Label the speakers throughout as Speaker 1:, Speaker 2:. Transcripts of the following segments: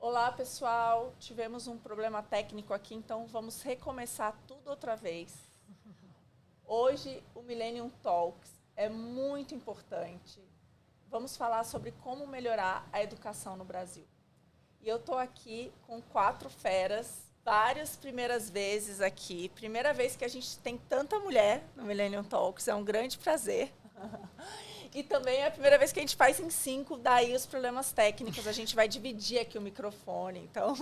Speaker 1: Olá, pessoal. Tivemos um problema técnico aqui, então vamos recomeçar tudo outra vez. Hoje, o Millennium Talks é muito importante. Vamos falar sobre como melhorar a educação no Brasil. E eu estou aqui com 4 feras, várias primeiras vezes aqui. Primeira vez que a gente tem tanta mulher no Millennium Talks, é um grande prazer. E também é a primeira vez que a gente faz em 5, daí os problemas técnicos. A gente vai dividir aqui o microfone. Então,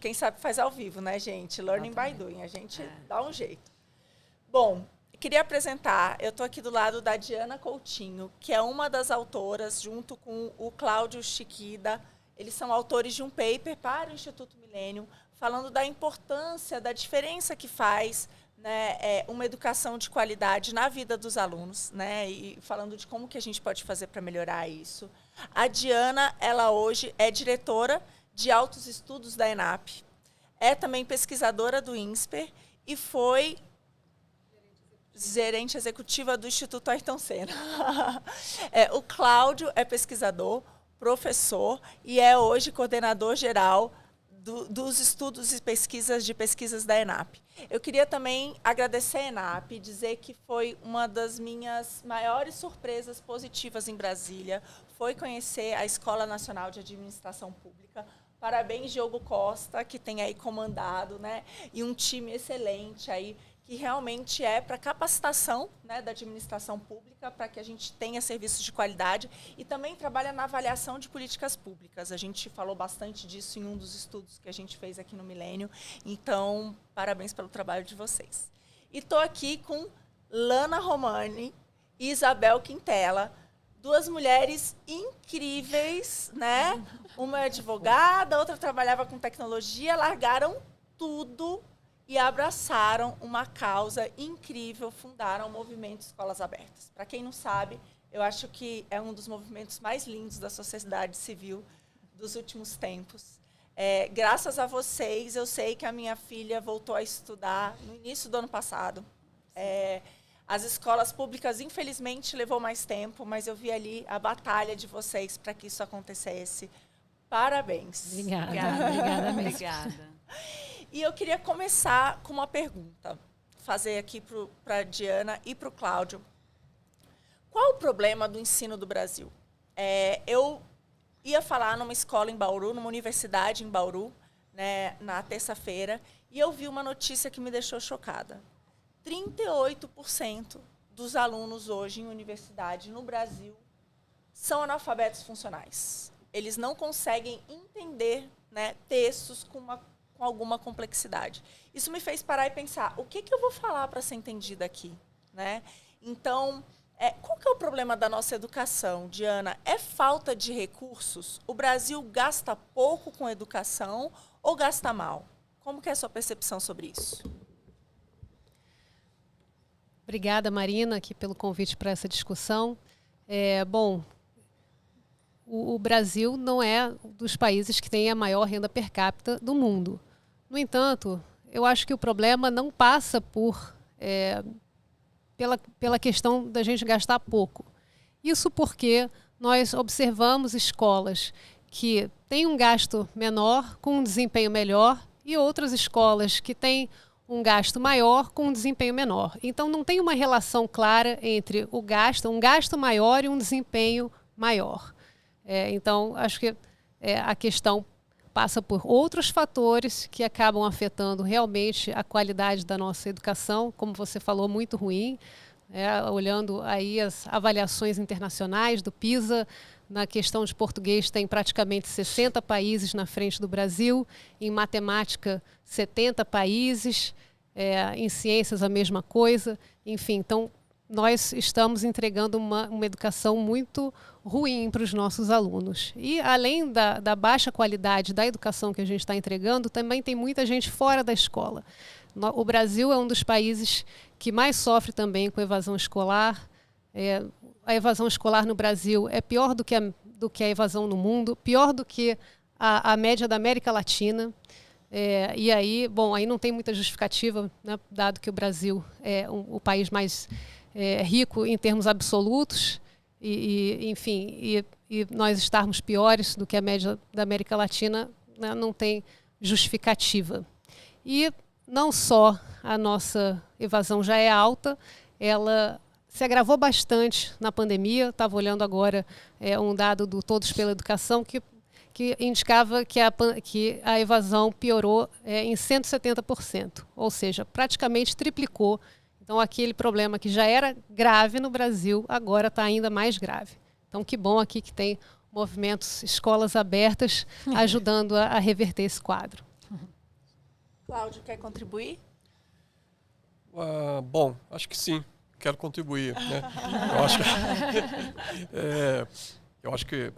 Speaker 1: quem sabe faz ao vivo, né, gente? Learning by doing. A gente dá um jeito. Bom, queria apresentar, eu estou aqui do lado da Diana Coutinho, que é uma das autoras, junto com o Cláudio Chiquida. Eles são autores de um paper para o Instituto Millennium, falando da importância, da diferença que faz, né, uma educação de qualidade na vida dos alunos, né, e falando de como que a gente pode fazer para melhorar isso. A Diana, ela hoje é diretora de altos estudos da ENAP, é também pesquisadora do INSPER e foi gerente executiva do Instituto Ayrton Senna. O Cláudio é pesquisador, professor e é hoje coordenador geral dos estudos e pesquisas da ENAP. Eu queria também agradecer a ENAP, dizer que foi uma das minhas maiores surpresas positivas em Brasília, foi conhecer a Escola Nacional de Administração Pública. Parabéns, Diogo Costa, que tem aí comandado, né, e um time excelente aí, que realmente é para capacitação, né, da administração pública, para que a gente tenha serviços de qualidade e também trabalha na avaliação de políticas públicas. A gente falou bastante disso em um dos estudos que a gente fez aqui no Milênio. Então, parabéns pelo trabalho de vocês. E estou aqui com Lana Romani e Isabel Quintela, 2 mulheres incríveis, né? Uma é advogada, outra trabalhava com tecnologia, largaram tudo e abraçaram uma causa incrível, fundaram o movimento Escolas Abertas. Para quem não sabe, eu acho que é um dos movimentos mais lindos da sociedade civil dos últimos tempos. Graças a vocês, eu sei que a minha filha voltou a estudar no início do ano passado. As escolas públicas, infelizmente, levou mais tempo, mas eu vi ali a batalha de vocês para que isso acontecesse. Parabéns.
Speaker 2: Obrigada mesmo.
Speaker 3: Obrigada.
Speaker 1: E eu queria começar com uma pergunta, fazer aqui para a Diana e para o Cláudio. Qual o problema do ensino do Brasil? Eu ia falar numa escola em Bauru, numa universidade em Bauru, né, na terça-feira, e eu vi uma notícia que me deixou chocada. 38% dos alunos hoje em universidade no Brasil são analfabetos funcionais. Eles não conseguem entender, né, textos com alguma complexidade. Isso me fez parar e pensar, o que eu vou falar para ser entendida aqui, né? Então, qual que é o problema da nossa educação, Diana? É falta de recursos? O Brasil gasta pouco com educação ou gasta mal? Como que é a sua percepção sobre isso?
Speaker 2: Obrigada, Marina, aqui pelo convite para essa discussão. Bom, o Brasil não é um dos países que tem a maior renda per capita do mundo. No entanto, eu acho que o problema não passa pela questão da gente gastar pouco. Isso porque nós observamos escolas que têm um gasto menor com um desempenho melhor e outras escolas que têm um gasto maior com um desempenho menor. Então, não tem uma relação clara entre um gasto maior e um desempenho maior. Então, acho que a questão passa por outros fatores que acabam afetando realmente a qualidade da nossa educação, como você falou, muito ruim. Olhando aí as avaliações internacionais do PISA, na questão de português tem praticamente 60 países na frente do Brasil, em matemática 70 países, em ciências a mesma coisa, enfim, então nós estamos entregando uma educação muito ruim para os nossos alunos. E além da baixa qualidade da educação que a gente está entregando, também tem muita gente fora da escola. O Brasil é um dos países que mais sofre também com evasão escolar. A evasão escolar no Brasil é pior do que a evasão no mundo, pior do que a média da América Latina. E aí, bom, aí não tem muita justificativa, né, dado que o Brasil é o país mais rico em termos absolutos, enfim, nós estarmos piores do que a média da América Latina né, não tem justificativa. E não só a nossa evasão já é alta, ela se agravou bastante na pandemia. Estava olhando agora um dado do Todos pela Educação que indicava que a evasão piorou em 170%, ou seja, praticamente triplicou. Então, aquele problema que já era grave no Brasil, agora está ainda mais grave. Então, que bom aqui que tem movimentos, escolas abertas, ajudando a reverter esse quadro.
Speaker 1: Cláudio, quer contribuir?
Speaker 3: Bom, acho que sim, quero contribuir. Né? Eu acho que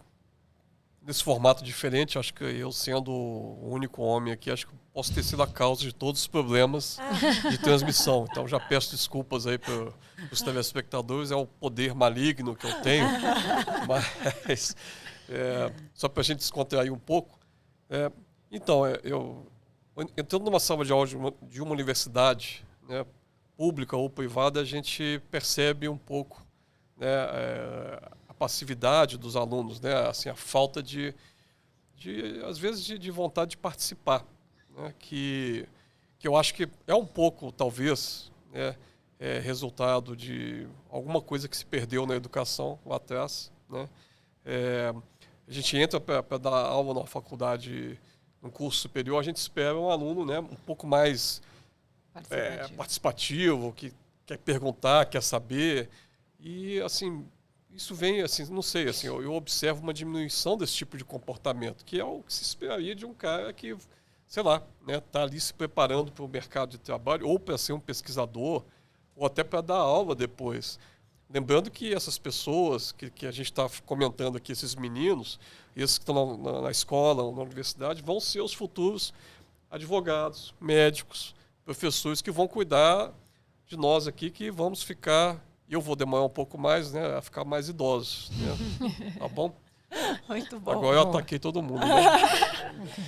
Speaker 3: nesse formato diferente, acho que eu sendo o único homem aqui, acho que posso ter sido a causa de todos os problemas de transmissão. Então já peço desculpas aí para os telespectadores, é o poder maligno que eu tenho, mas só para a gente descontrair um pouco. Eu entrando numa sala de aula de uma universidade, né, pública ou privada, a gente percebe um pouco, né, a passividade dos alunos, né, assim, a falta às vezes, de vontade de participar, né, que eu acho que é um pouco, talvez, né, resultado de alguma coisa que se perdeu na educação lá atrás, né. A gente entra para dar aula na faculdade, no curso superior, a gente espera um aluno, né, um pouco mais participativo, que quer perguntar, quer saber. E, assim, isso vem, assim, não sei, assim, eu observo uma diminuição desse tipo de comportamento, que é o que se esperaria de um cara que, sei lá, né, tá ali se preparando para o mercado de trabalho, ou para ser um pesquisador, ou até para dar aula depois. Lembrando que essas pessoas que a gente está comentando aqui, esses meninos, esses que estão na escola ou na universidade, vão ser os futuros advogados, médicos, professores que vão cuidar de nós aqui, que vamos ficar, eu vou demorar um pouco mais, né, a ficar mais idosos. Né? Tá bom?
Speaker 1: Muito bom.
Speaker 3: Agora eu ataquei todo mundo. Né?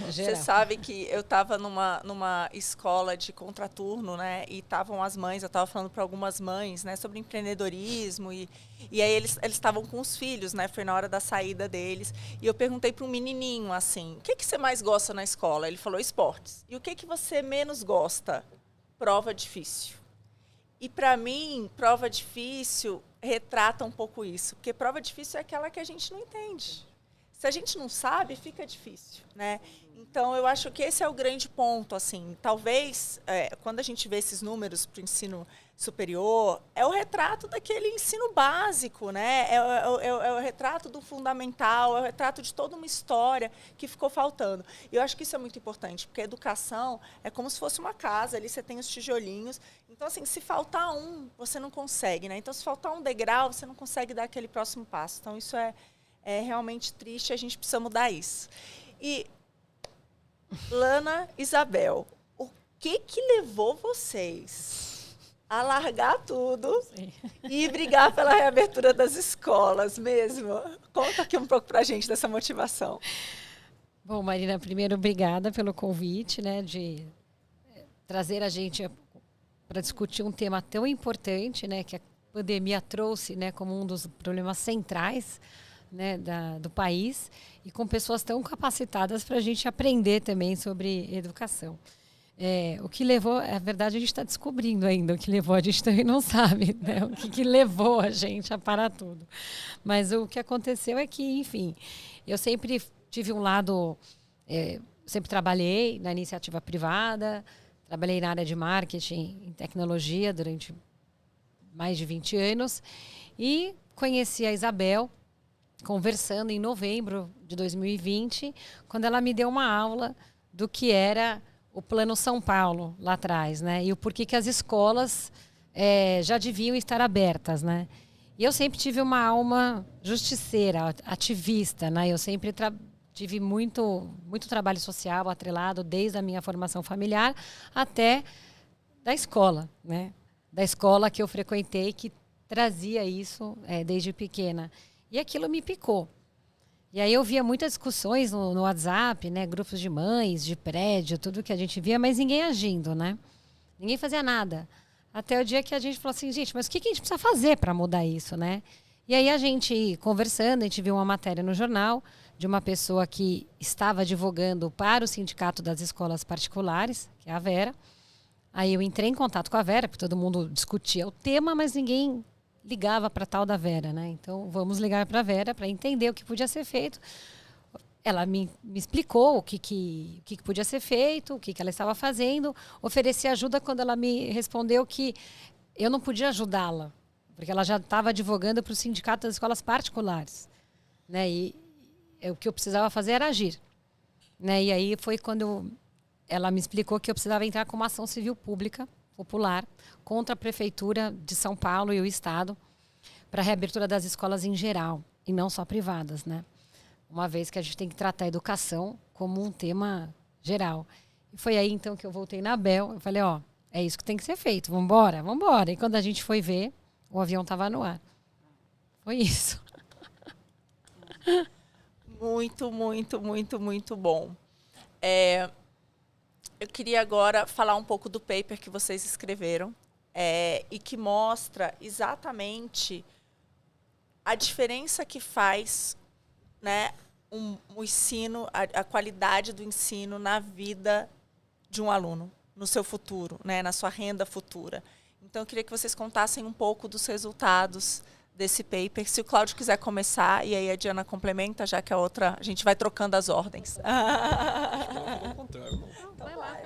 Speaker 1: Você sabe que eu estava numa escola de contraturno, né? E estavam as mães, eu estava falando para algumas mães, né, sobre empreendedorismo. E aí eles estavam com os filhos, né? Foi na hora da saída deles. E eu perguntei para um menininho assim: o que você mais gosta na escola? Ele falou: esportes. E o que você menos gosta? Prova difícil. E para mim, prova difícil retrata um pouco isso, porque prova difícil é aquela que a gente não entende. Se a gente não sabe, fica difícil, né? Então, eu acho que esse é o grande ponto, assim. Talvez, quando a gente vê esses números para o ensino superior, é o retrato daquele ensino básico, né? É o retrato do fundamental, é o retrato de toda uma história que ficou faltando. E eu acho que isso é muito importante, porque a educação é como se fosse uma casa, ali você tem os tijolinhos. Então, assim, se faltar um, você não consegue, né? Então, se faltar um degrau, você não consegue dar aquele próximo passo. Então, isso é realmente triste, a gente precisa mudar isso. E, Lana, Isabel, o que levou vocês a largar tudo e brigar pela reabertura das escolas mesmo? Conta aqui um pouco pra gente dessa motivação.
Speaker 4: Bom, Marina, primeiro, obrigada pelo convite, né, de trazer a gente para discutir um tema tão importante, né, que a pandemia trouxe, né, como um dos problemas centrais, né, do país, e com pessoas tão capacitadas para a gente aprender também sobre educação. O que levou, a verdade, a gente está descobrindo ainda o que levou, a gente também não sabe, né, o que levou a gente a parar tudo. Mas o que aconteceu é que, enfim, eu sempre tive um lado, sempre trabalhei na iniciativa privada, trabalhei na área de marketing e tecnologia durante mais de 20 anos e conheci a Isabel, conversando em novembro de 2020, quando ela me deu uma aula do que era o Plano São Paulo lá atrás, né? E o porquê que as escolas já deviam estar abertas, né? E eu sempre tive uma alma justiceira, ativista, né? Eu sempre tive muito trabalho social atrelado desde a minha formação familiar até da escola, né? Da escola que eu frequentei, que trazia isso desde pequena. E aquilo me picou. E aí eu via muitas discussões no WhatsApp, né? Grupos de mães, de prédio, tudo que a gente via, mas ninguém agindo, né? Ninguém fazia nada. Até o dia que a gente falou assim, gente, mas o que a gente precisa fazer para mudar isso, né? E aí a gente conversando, a gente viu uma matéria no jornal de uma pessoa que estava advogando para o Sindicato das Escolas Particulares, que é a Vera. Aí eu entrei em contato com a Vera, porque todo mundo discutia o tema, mas ninguém ligava para tal da Vera, né? Então vamos ligar para a Vera para entender o que podia ser feito. Ela me explicou o que podia ser feito, o que ela estava fazendo. Ofereci ajuda quando ela me respondeu que eu não podia ajudá-la, porque ela já estava advogando para o Sindicato das Escolas Particulares, né? E o que eu precisava fazer era agir, né? E aí foi quando ela me explicou que eu precisava entrar com uma ação civil pública, popular, contra a Prefeitura de São Paulo e o Estado, para a reabertura das escolas em geral, e não só privadas, né? Uma vez que a gente tem que tratar a educação como um tema geral. E foi aí, então, que eu voltei na ABEL. Eu falei, ó, é isso que tem que ser feito. Vambora, vambora. E quando a gente foi ver, o avião estava no ar. Foi isso.
Speaker 1: Muito, muito, muito, muito bom. Eu queria agora falar um pouco do paper que vocês escreveram e que mostra exatamente a diferença que faz, né, o ensino, a qualidade do ensino na vida de um aluno, no seu futuro, né, na sua renda futura. Então, eu queria que vocês contassem um pouco dos resultados desse paper. Se o Cláudio quiser começar, e aí a Diana complementa, já que a outra, a gente vai trocando as ordens.
Speaker 3: Ao contrário, não.
Speaker 2: Vai lá,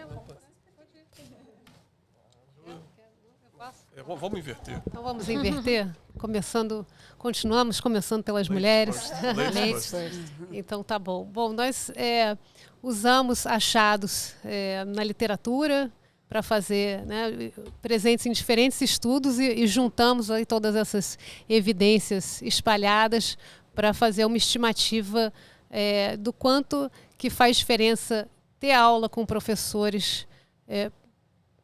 Speaker 3: Vamos inverter.
Speaker 2: Então vamos inverter? Continuamos começando pelas mulheres.
Speaker 3: Ladies first.
Speaker 2: Então tá bom. Bom, nós usamos achados na literatura para fazer, né, presentes em diferentes estudos e juntamos aí todas essas evidências espalhadas para fazer uma estimativa do quanto que faz diferença ter aula com professores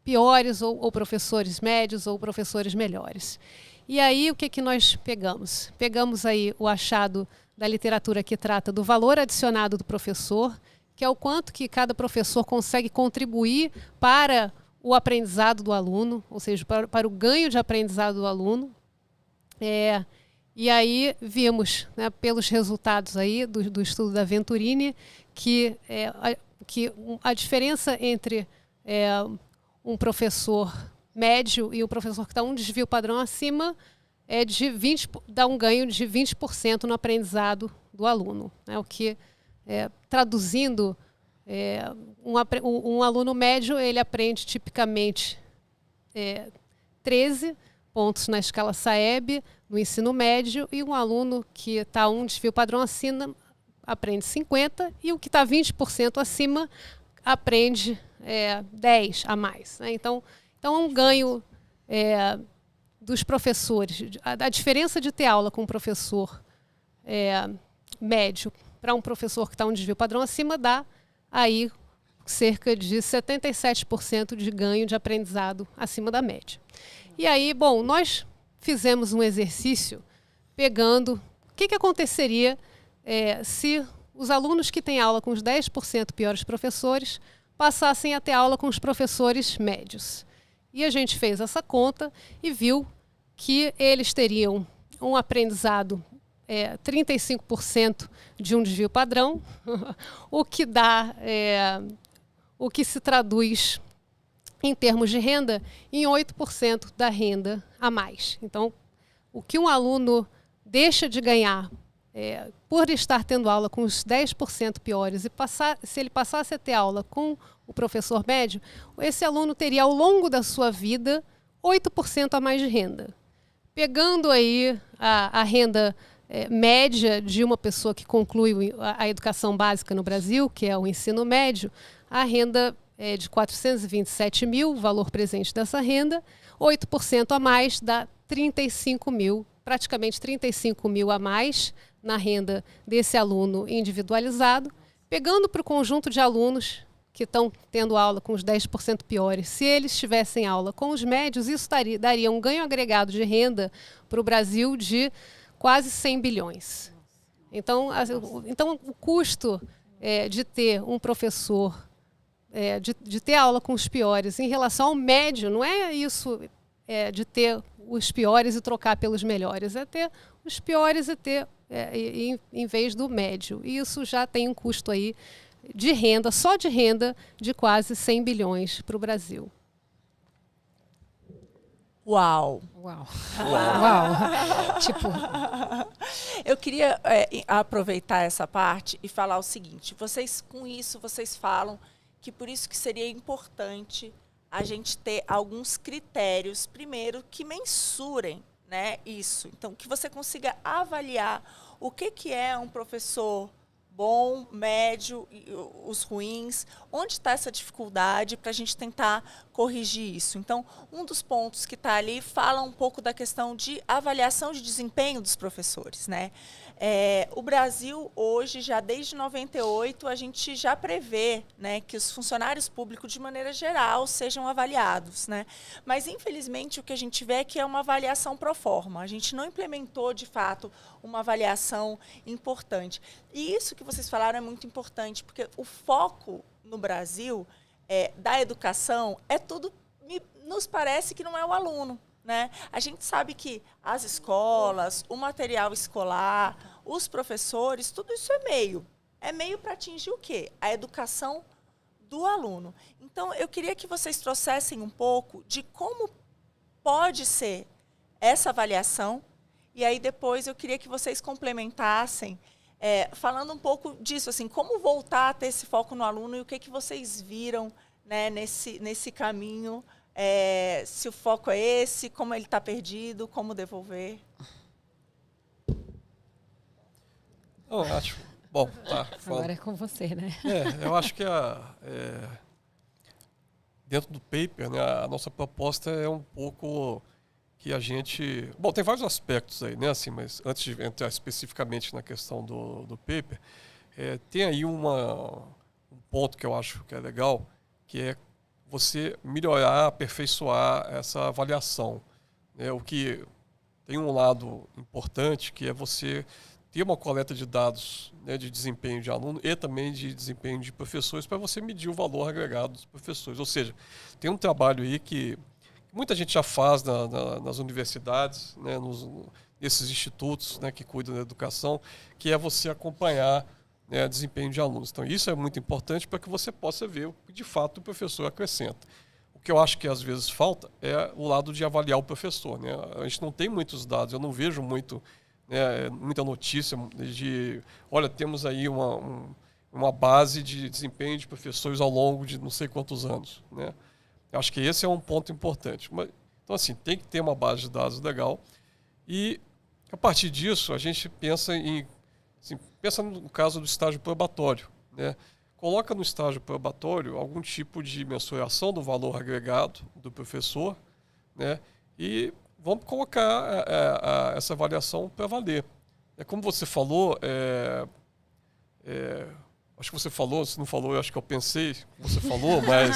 Speaker 2: piores ou professores médios ou professores melhores. E aí o que nós pegamos? Pegamos aí o achado da literatura que trata do valor adicionado do professor, que é o quanto que cada professor consegue contribuir para o aprendizado do aluno, ou seja, para o ganho de aprendizado do aluno. E aí vimos, né, pelos resultados aí do estudo da Venturini, que a diferença entre um professor médio e o professor que está um desvio padrão acima dá um ganho de 20% no aprendizado do aluno, né? O que, traduzindo, um aluno médio ele aprende tipicamente 13 pontos na escala SAEB no ensino médio, e um aluno que está um desvio padrão acima aprende 50, e o que está 20% acima aprende 10 a mais, né? Então é um ganho dos professores. A diferença de ter aula com um professor médio para um professor que está um desvio padrão acima dá aí cerca de 77% de ganho de aprendizado acima da média. E aí, bom, nós fizemos um exercício pegando o que aconteceria se os alunos que têm aula com os 10% piores professores passassem a ter aula com os professores médios. E a gente fez essa conta e viu que eles teriam um aprendizado 35% de um desvio padrão, o que se traduz em termos de renda em 8% da renda a mais. Então, o que um aluno deixa de ganhar por estar tendo aula com os 10% piores, e se ele passasse a ter aula com o professor médio, esse aluno teria ao longo da sua vida 8% a mais de renda. Pegando aí a renda média de uma pessoa que conclui a educação básica no Brasil, que é o ensino médio, a renda é de 427 mil, o valor presente dessa renda, 8% a mais dá 35 mil, praticamente 35 mil a mais na renda desse aluno individualizado. Pegando para o conjunto de alunos que estão tendo aula com os 10% piores, se eles tivessem aula com os médios, isso daria um ganho agregado de renda para o Brasil de quase 100 bilhões. Então o custo de ter um professor, de ter aula com os piores em relação ao médio, não é isso de ter os piores e trocar pelos melhores, é ter os piores e ter em vez do médio. E isso já tem um custo aí de renda, só de renda, de quase 100 bilhões para o Brasil.
Speaker 1: Uau!
Speaker 4: Uau! Uau! Tipo,
Speaker 1: eu queria aproveitar essa parte e falar o seguinte: com isso vocês falam que por isso que seria importante a gente ter alguns critérios, primeiro, que mensurem, né, isso. Então, que você consiga avaliar o que é um professor bom, médio, os ruins, onde está essa dificuldade para a gente tentar corrigir isso. Então, um dos pontos que está ali fala um pouco da questão de avaliação de desempenho dos professores, né? O Brasil, hoje, já desde 98, a gente já prevê, né, que os funcionários públicos, de maneira geral, sejam avaliados, né? Mas, infelizmente, o que a gente vê é que é uma avaliação pro forma. A gente não implementou, de fato, uma avaliação importante. E isso que vocês falaram é muito importante, porque o foco no Brasil da educação é tudo, nos parece que não é o aluno. Né? A gente sabe que as escolas, o material escolar, os professores, tudo isso é meio. É meio para atingir o quê? A educação do aluno. Então, eu queria que vocês trouxessem um pouco de como pode ser essa avaliação. E aí, depois, eu queria que vocês complementassem, falando um pouco disso, assim, como voltar a ter esse foco no aluno e o que vocês viram, né, nesse caminho. Se o foco é esse, como ele está perdido, como devolver?
Speaker 3: Eu acho. Bom, tá.
Speaker 4: Agora é com você, né?
Speaker 3: Eu acho que dentro do paper, né, a nossa proposta é um pouco que a gente... Bom, tem vários aspectos aí, né? Assim, mas antes de entrar especificamente na questão do paper, tem aí um ponto que eu acho que é legal, que é você melhorar, aperfeiçoar essa avaliação. Né? O que tem um lado importante, que é você ter uma coleta de dados, né, de desempenho de aluno e também de desempenho de professores para você medir o valor agregado dos professores. Ou seja, tem um trabalho aí que muita gente já faz nas universidades, né, nesses institutos, né, que cuidam da educação, que é você acompanhar, né, desempenho de alunos. Então, isso é muito importante para que você possa ver o que, de fato, o professor acrescenta. O que eu acho que, às vezes, falta é o lado de avaliar o professor. Né? A gente não tem muitos dados, eu não vejo muita notícia de, olha, temos aí uma base de desempenho de professores ao longo de não sei quantos anos. Né? Eu acho que esse é um ponto importante. Então, assim, tem que ter uma base de dados legal e, a partir disso, a gente pensa pensa no caso do estágio probatório. Né? Coloca no estágio probatório algum tipo de mensuração do valor agregado do professor, né? E vamos colocar essa avaliação para valer. Como você falou, acho que você falou, se não falou, eu acho que eu pensei que você falou, mas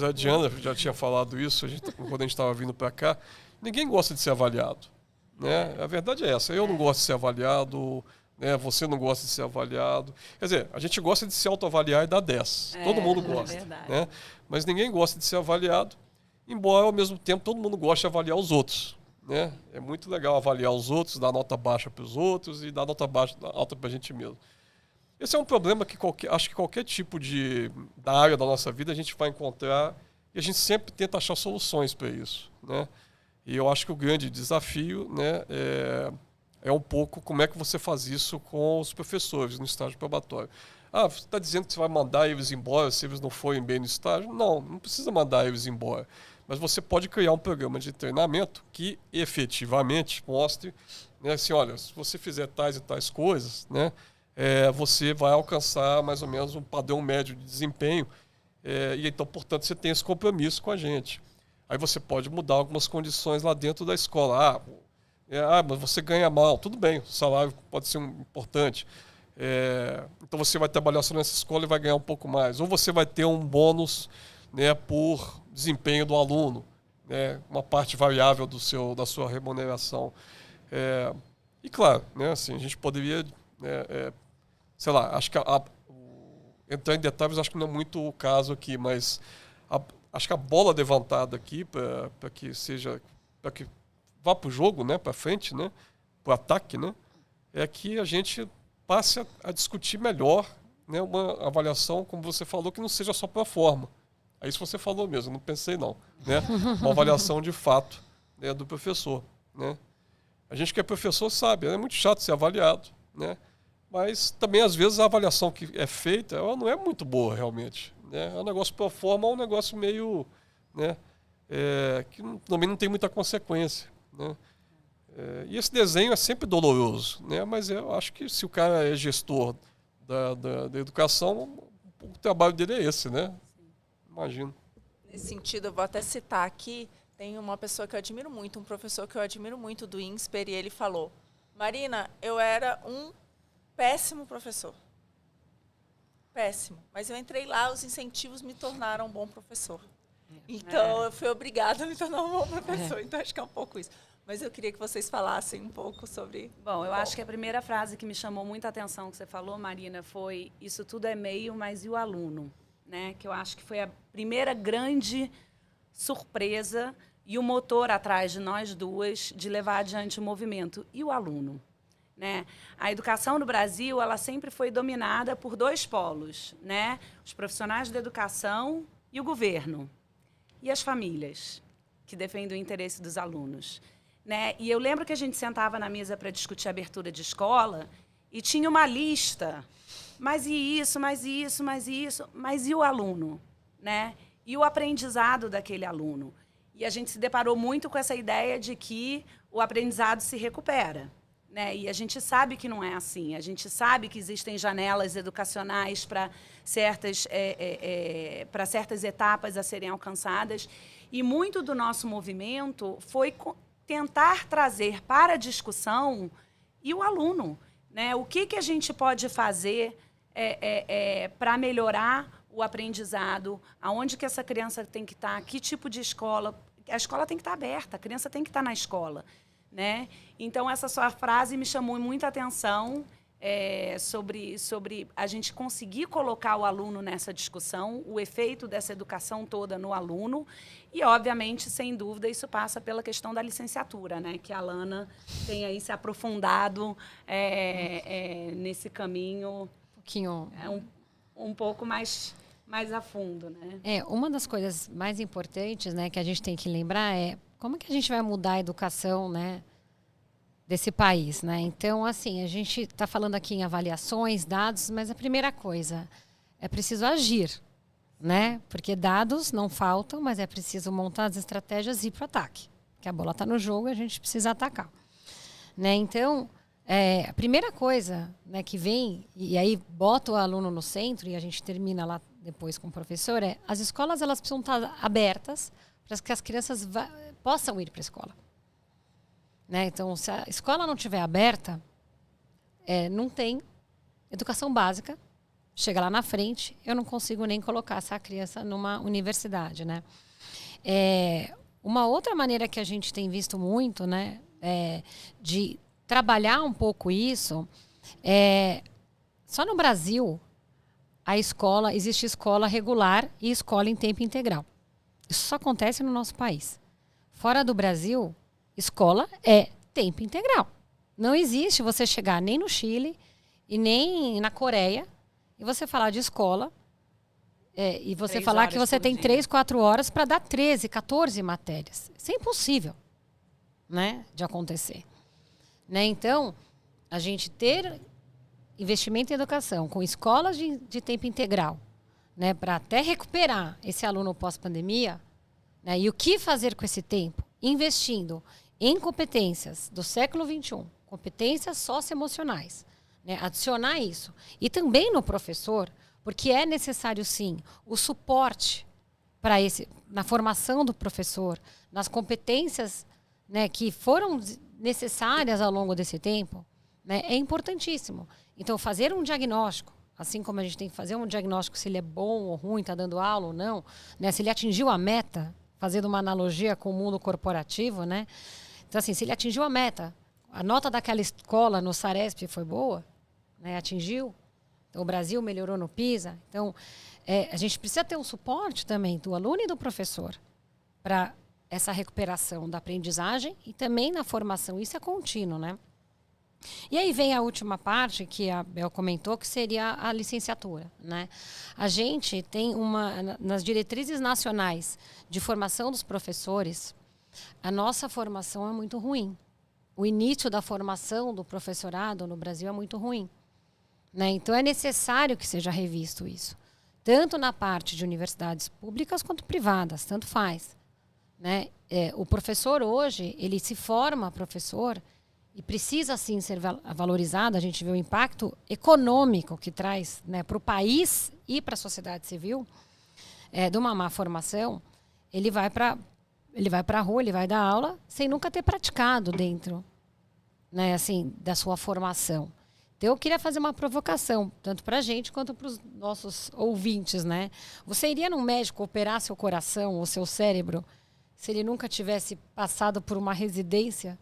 Speaker 3: a Diana já tinha falado isso quando a gente estava vindo para cá. Ninguém gosta de ser avaliado. Né? A verdade é essa, eu não gosto de ser avaliado, né? Você não gosta de ser avaliado. Quer dizer, a gente gosta de se autoavaliar e dar 10. Todo mundo gosta. Né? Mas ninguém gosta de ser avaliado, embora ao mesmo tempo todo mundo goste de avaliar os outros. Né? É muito legal avaliar os outros, dar nota baixa para os outros e dar nota alta para a gente mesmo. Esse é um problema que acho que qualquer tipo da área da nossa vida a gente vai encontrar e a gente sempre tenta achar soluções para isso. Né? E eu acho que o grande desafio, né, é um pouco como é que você faz isso com os professores no estágio probatório. Você está dizendo que você vai mandar eles embora se eles não forem bem no estágio? Não precisa mandar eles embora. Mas você pode criar um programa de treinamento que efetivamente mostre, né, assim, olha, se você fizer tais e tais coisas, né, você vai alcançar mais ou menos um padrão médio de desempenho. E então, portanto, você tem esse compromisso com a gente. Aí você pode mudar algumas condições lá dentro da escola. Mas você ganha mal. Tudo bem, o salário pode ser importante. Então você vai trabalhar só nessa escola e vai ganhar um pouco mais. Ou você vai ter um bônus, né, por desempenho do aluno, né, uma parte variável da sua remuneração. E claro, né, assim, a gente poderia, sei lá, acho que entrar em detalhes acho que não é muito o caso aqui, mas acho que a bola levantada aqui para que vá para o jogo, né, para frente, né, para o ataque, né, é que a gente passe a discutir melhor, né, uma avaliação, como você falou, que não seja só para a forma. É isso que você falou mesmo, não pensei não, né, uma avaliação de fato, né, do professor, né. A gente que é professor sabe, é muito chato ser avaliado, né, mas também às vezes a avaliação que é feita, ela não é muito boa realmente, né, é um negócio pro forma, é um negócio meio, né, que também não tem muita consequência, né. E esse desenho é sempre doloroso, né? Mas eu acho que se o cara é gestor da educação, o trabalho dele é esse, né? Imagino.
Speaker 1: Nesse sentido, eu vou até citar aqui, tem uma pessoa que eu admiro muito, um professor que eu admiro muito do INSPER, e ele falou: Marina, eu era um péssimo professor. Péssimo. Mas eu entrei lá, os incentivos me tornaram um bom professor. Então, eu fui obrigada a me tornar um bom professor. Então, acho que é um pouco isso. Mas eu queria que vocês falassem um pouco sobre...
Speaker 5: Bom, eu acho que a primeira frase que me chamou muita atenção que você falou, Marina, foi: isso tudo é meio, mas e o aluno? Né? Que eu acho que foi a primeira grande surpresa e o motor atrás de nós duas de levar adiante o movimento. E o aluno? Né? A educação no Brasil, ela sempre foi dominada por dois polos, né? Os profissionais da educação e o governo. E as famílias, que defendem o interesse dos alunos. Né? E eu lembro que a gente sentava na mesa para discutir a abertura de escola e tinha uma lista. Mas e isso, mas e isso, mas e isso? Mas e o aluno? Né? E o aprendizado daquele aluno? E a gente se deparou muito com essa ideia de que o aprendizado se recupera. Né? E a gente sabe que não é assim. A gente sabe que existem janelas educacionais para certas etapas a serem alcançadas. E muito do nosso movimento foi tentar trazer para a discussão e o aluno, né? O que a gente pode fazer para melhorar o aprendizado, aonde que essa criança tem que estar, que tipo de escola. A escola tem que estar aberta, a criança tem que estar na escola. Né? Então, essa sua frase me chamou muita atenção sobre a gente conseguir colocar o aluno nessa discussão, o efeito dessa educação toda no aluno. E, obviamente, sem dúvida, isso passa pela questão da licenciatura, né? Que a Alana tem aí se aprofundado nesse caminho um pouco mais a fundo. Né?
Speaker 4: Uma das coisas mais importantes, né, que a gente tem que lembrar é como que a gente vai mudar a educação, né, desse país, né? Então, assim, a gente está falando aqui em avaliações, dados, mas a primeira coisa é preciso agir, né? Porque dados não faltam, mas é preciso montar as estratégias e ir para o ataque. Porque a bola está no jogo e a gente precisa atacar, né? Então, a primeira coisa, né, que vem, e aí bota o aluno no centro e a gente termina lá depois com o professor, as escolas elas precisam estar abertas para que as crianças possam ir para a escola. Né? Então, se a escola não estiver aberta, não tem educação básica. Chega lá na frente, eu não consigo nem colocar essa criança numa universidade. Né? Uma outra maneira que a gente tem visto muito, né, de trabalhar um pouco isso, só no Brasil existe escola regular e escola em tempo integral. Isso só acontece no nosso país. Fora do Brasil, escola é tempo integral. Não existe você chegar nem no Chile e nem na Coreia e você falar de escola e você falar que você tem 3, 4 horas para dar 13, 14 matérias. Isso é impossível, né, de acontecer. Né? Então, a gente ter investimento em educação com escolas de tempo integral, né, para até recuperar esse aluno pós-pandemia, né, e o que fazer com esse tempo? Investindo em competências do século XXI, competências socioemocionais, né, adicionar isso. E também no professor, porque é necessário, sim, o suporte na formação do professor, nas competências, né, que foram necessárias ao longo desse tempo, né, é importantíssimo. Então, fazer um diagnóstico, assim como a gente tem que fazer um diagnóstico se ele é bom ou ruim, está dando aula ou não, né, se ele atingiu a meta, fazendo uma analogia com o mundo corporativo, né? Então, assim, se ele atingiu a meta, a nota daquela escola no Saresp foi boa, né, atingiu, Então, o Brasil melhorou no PISA. Então, a gente precisa ter um suporte também do aluno e do professor para essa recuperação da aprendizagem e também na formação. Isso é contínuo, né? E aí vem a última parte que a Bel comentou, que seria a licenciatura, né? A gente tem nas diretrizes nacionais de formação dos professores, a nossa formação é muito ruim. O início da formação do professorado no Brasil é muito ruim, né? Então é necessário que seja revisto isso, tanto na parte de universidades públicas quanto privadas, tanto faz, né? O professor hoje, ele se forma professor e precisa, sim, ser valorizado. A gente vê o impacto econômico que traz, né, para o país e para a sociedade civil de uma má formação. Ele vai para a rua, ele vai dar aula sem nunca ter praticado dentro, né, assim, da sua formação. Então, eu queria fazer uma provocação, tanto para a gente quanto para os nossos ouvintes, né? Você iria num médico operar seu coração ou seu cérebro se ele nunca tivesse passado por uma residência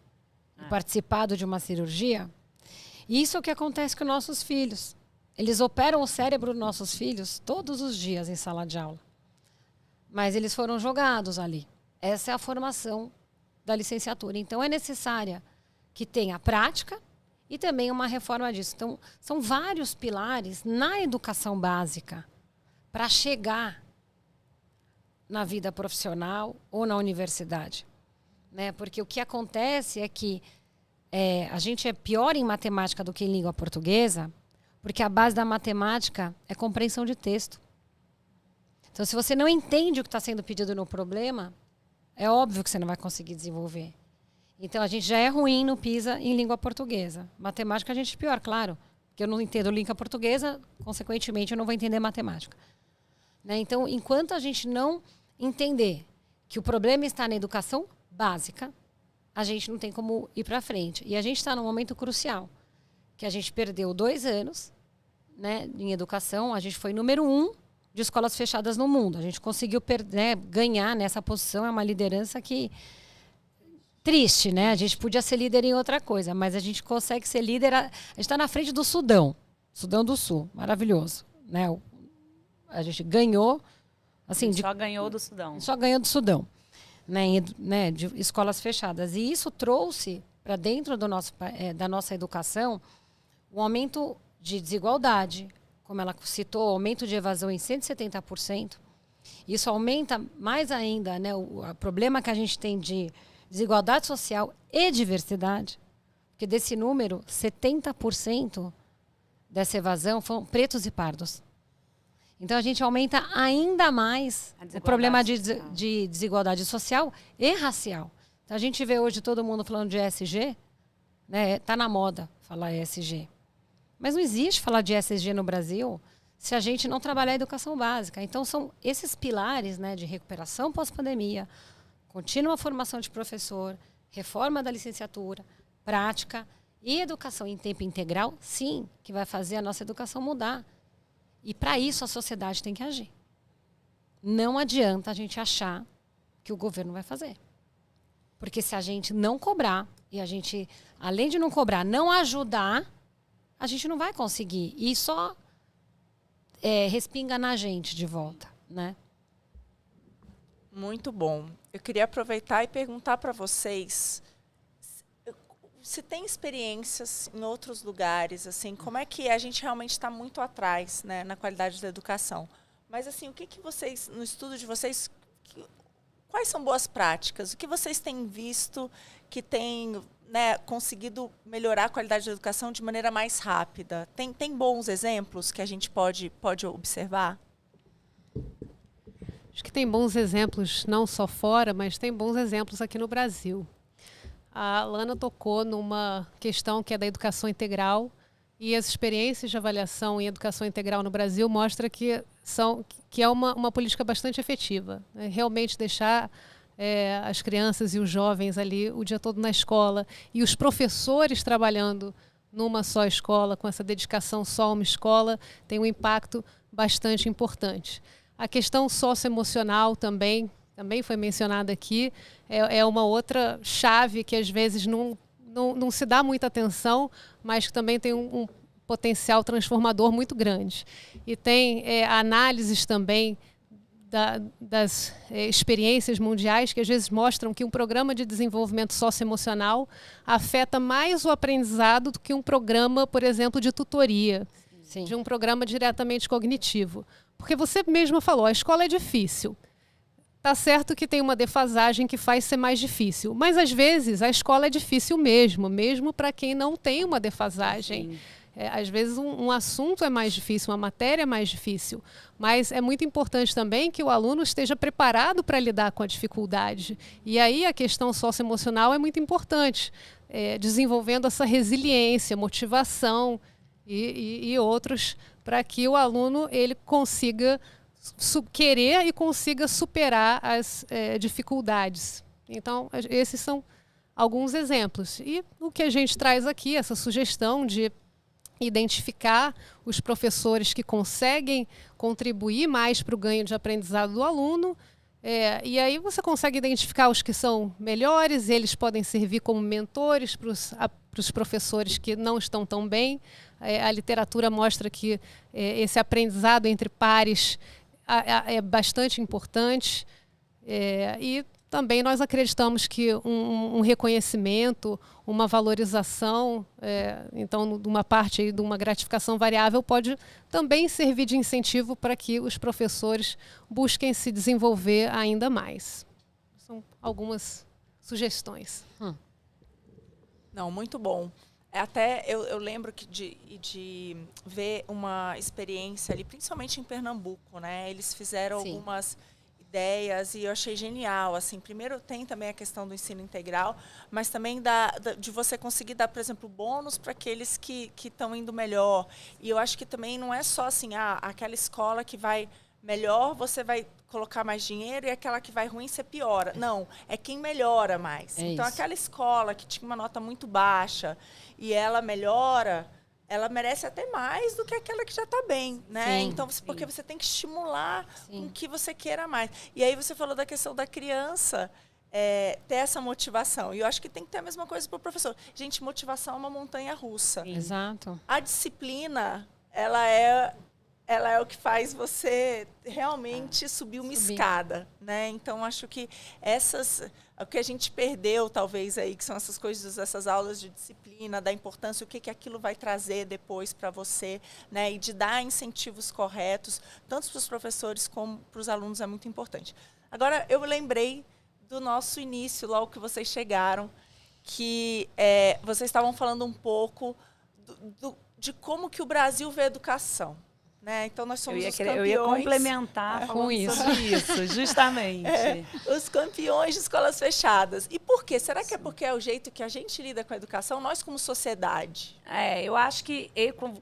Speaker 4: e participado de uma cirurgia? Isso é o que acontece com nossos filhos. Eles operam o cérebro dos nossos filhos todos os dias em sala de aula. Mas eles foram jogados ali. Essa é a formação da licenciatura. Então, é necessária que tenha prática e também uma reforma disso. Então, são vários pilares na educação básica para chegar na vida profissional ou na universidade, né? Porque o que acontece é que a gente é pior em matemática do que em língua portuguesa, porque a base da matemática é compreensão de texto. Então, se você não entende o que está sendo pedido no problema, é óbvio que você não vai conseguir desenvolver. Então, a gente já é ruim no PISA em língua portuguesa. Matemática a gente é pior, claro, porque eu não entendo língua portuguesa, consequentemente eu não vou entender matemática, né? Então, enquanto a gente não entender que o problema está na educação básica, a gente não tem como ir para frente. E a gente está num momento crucial, que a gente perdeu 2 anos, né, em educação. A gente foi número 1 de escolas fechadas no mundo. A gente conseguiu ganhar nessa posição. É uma liderança que... triste, né? A gente podia ser líder em outra coisa, mas a gente consegue ser líder... A gente está na frente do Sudão do Sul. Maravilhoso, né? A gente ganhou... Assim,
Speaker 5: só ganhou do Sudão.
Speaker 4: Só ganhou do Sudão, né, de escolas fechadas. E isso trouxe para dentro da nossa educação um aumento de desigualdade, como ela citou, aumento de evasão em 170%. Isso aumenta mais ainda, né, o problema que a gente tem de desigualdade social e diversidade, porque desse número, 70% dessa evasão foram pretos e pardos. Então, a gente aumenta ainda mais o problema de desigualdade social e racial. Então, a gente vê hoje todo mundo falando de ESG, né? Tá na moda falar ESG. Mas não existe falar de ESG no Brasil se a gente não trabalhar a educação básica. Então, são esses pilares, né, de recuperação pós-pandemia, contínua formação de professor, reforma da licenciatura, prática e educação em tempo integral, sim, que vai fazer a nossa educação mudar. E para isso a sociedade tem que agir. Não adianta a gente achar que o governo vai fazer. Porque se a gente não cobrar, e a gente, além de não cobrar, não ajudar, a gente não vai conseguir. E só respinga na gente de volta, né?
Speaker 1: Muito bom. Eu queria aproveitar e perguntar para vocês se tem experiências em outros lugares, assim, como é que a gente realmente está muito atrás, né, na qualidade da educação. Mas, assim, o que vocês, no estudo de vocês, quais são boas práticas? O que vocês têm visto que tem, né, conseguido melhorar a qualidade da educação de maneira mais rápida? Tem bons exemplos que a gente pode observar?
Speaker 2: Acho que tem bons exemplos não só fora, mas tem bons exemplos aqui no Brasil. A Lana tocou numa questão que é da educação integral, e as experiências de avaliação em educação integral no Brasil mostram que é uma política bastante efetiva, né? Realmente deixar as crianças e os jovens ali o dia todo na escola, e os professores trabalhando numa só escola, com essa dedicação só a uma escola, tem um impacto bastante importante. A questão socioemocional também foi mencionada aqui, é uma outra chave que às vezes não se dá muita atenção, mas que também tem um potencial transformador muito grande. E tem análises também das experiências mundiais que às vezes mostram que um programa de desenvolvimento socioemocional afeta mais o aprendizado do que um programa, por exemplo, de tutoria,
Speaker 4: Sim.
Speaker 2: de um programa diretamente cognitivo. Porque você mesma falou, a escola é difícil. Tá certo que tem uma defasagem que faz ser mais difícil, mas às vezes a escola é difícil mesmo para quem não tem uma defasagem. Às vezes um assunto é mais difícil, uma matéria é mais difícil, mas é muito importante também que o aluno esteja preparado para lidar com a dificuldade. E aí a questão socioemocional é muito importante, desenvolvendo essa resiliência, motivação e outros, para que o aluno ele consiga querer e consiga superar as dificuldades. Então, esses são alguns exemplos. E o que a gente traz aqui, essa sugestão de identificar os professores que conseguem contribuir mais para o ganho de aprendizado do aluno, e aí você consegue identificar os que são melhores, eles podem servir como mentores para os professores que não estão tão bem. A literatura mostra que esse aprendizado entre pares é bastante importante, e também nós acreditamos que um reconhecimento, uma valorização, então, de uma parte aí, de uma gratificação variável, pode também servir de incentivo para que os professores busquem se desenvolver ainda mais. São algumas sugestões.
Speaker 1: Não, muito bom. Até eu lembro de ver uma experiência ali, principalmente em Pernambuco, né? Eles fizeram algumas ideias e eu achei genial. Assim, primeiro tem também a questão do ensino integral, mas também de você conseguir dar, por exemplo, bônus para aqueles que estão indo melhor. E eu acho que também não é só assim, aquela escola que vai melhor, você vai colocar mais dinheiro, e aquela que vai ruim, você piora. Não, é quem melhora mais. Então, aquela escola que tinha uma nota muito baixa e ela melhora, ela merece até mais do que aquela que já está bem, né?
Speaker 4: Sim,
Speaker 1: então, porque você tem que estimular com que você queira mais. E aí você falou da questão da criança ter essa motivação. E eu acho que tem que ter a mesma coisa para o professor. Gente, motivação é uma montanha russa.
Speaker 4: Exato.
Speaker 1: A disciplina, ela é o que faz você realmente subir uma escada, né? Então, acho que o que a gente perdeu, talvez, aí, que são essas coisas, essas aulas de disciplina, da importância, o que aquilo vai trazer depois para você, né? E de dar incentivos corretos, tanto para os professores como para os alunos, é muito importante. Agora, eu lembrei do nosso início, logo que vocês chegaram, que vocês estavam falando um pouco de como que o Brasil vê a educação. Né? Então, nós somos os campeões.
Speaker 5: Eu ia complementar com isso, justamente.
Speaker 1: Os campeões de escolas fechadas. E por quê? Será que é porque é o jeito que a gente lida com a educação, nós como sociedade?
Speaker 5: Eu acho que,